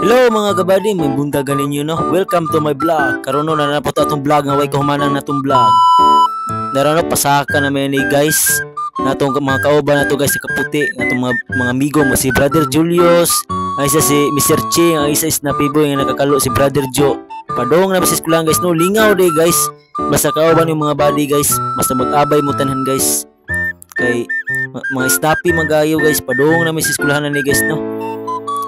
Hello mga kabady, may buntagan ninyo no. Welcome to my vlog. Karon no na po atong vlog nga way kahumanan natong vlog. Darano pasaka na ni guys. Natong mga kauban nato guys sa kaputi, natong mga amigo mo si Brother Julius, ang isa si Mr. Che, ang isa is Napiboy nga nakakalo si Brother Joe. Padong na ba sa eskwelahan guys no, lingaw day guys. Basta kauban yung mga body guys, basta mag-abay mo tanan guys. Kay mga snappy magayo guys, padong na may sa eskwelahan na ni guys no.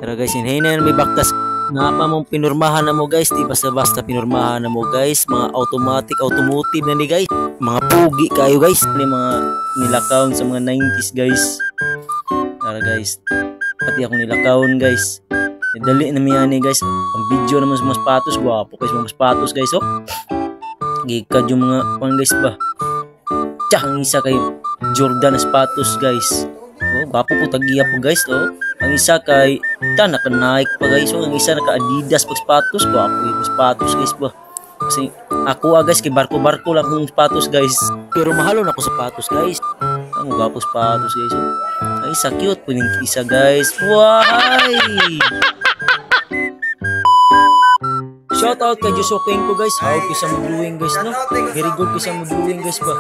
Tara guys, hinahina may baktas nga pa mong pinurmahan na mo guys, di basta-basta pinurmahan na mo guys, mga automotive na ni guys, mga pugi kayo guys, ni mga nilakaon sa mga 90s guys. Tara guys, pati ako nilakaon guys, dali na miyan ni guys, ang video naman sa mga sapatos, guwapo guys mga sapatos guys oh, gikad yung mga pang guys ba, tsak ang isa kay Jordan na sapatos guys. Oh, gwapo po tagiya po guys oh. Ang isa kay naka Nike pa guys oh. Ang isa naka Adidas pag sapatos. Gwapo yung sapatos guys ba. Kasi ako guys kay barko lang kung sapatos guys. Pero mahalon ako sapatos guys. Ang gwapo sapatos guys oh. Ang isa cute po yung isa guys. Why? Shout out kay Joshua Penko guys. How ko siya mag-drawing guys no. Very good ko siya mag-drawing guys ba.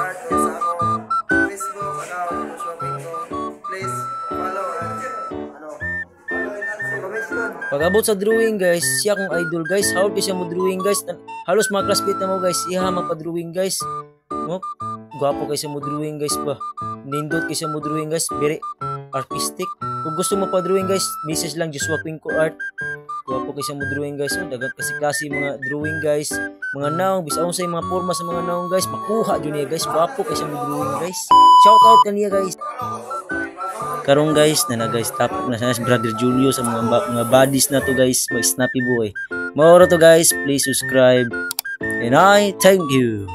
Pag-abot sa drawing guys, siya kong idol guys. How ko siya mo drawing guys. Halos mga classmate na mo guys. Iha magpa-drawing guys. No? Gwapo kayo sa mo drawing guys ba. Nindot kayo sa mo drawing guys. Very artistic. Kung gusto mo pa-drawing guys, message lang Joshua Pinko Art. Gwapo kayo sa mo drawing guys. Oh, dagat kasi mga drawing guys. Mga naong, bisaon sa mga forma sa mga naong guys. Makuha dyan niya guys. Gwapo kayo sa mo drawing guys. Shout out kaniya guys. Karong guys na guys tapos na sa Brother Julius sa mga bodies na to guys, mga snappy boy. Mauro to guys, please subscribe and I thank you.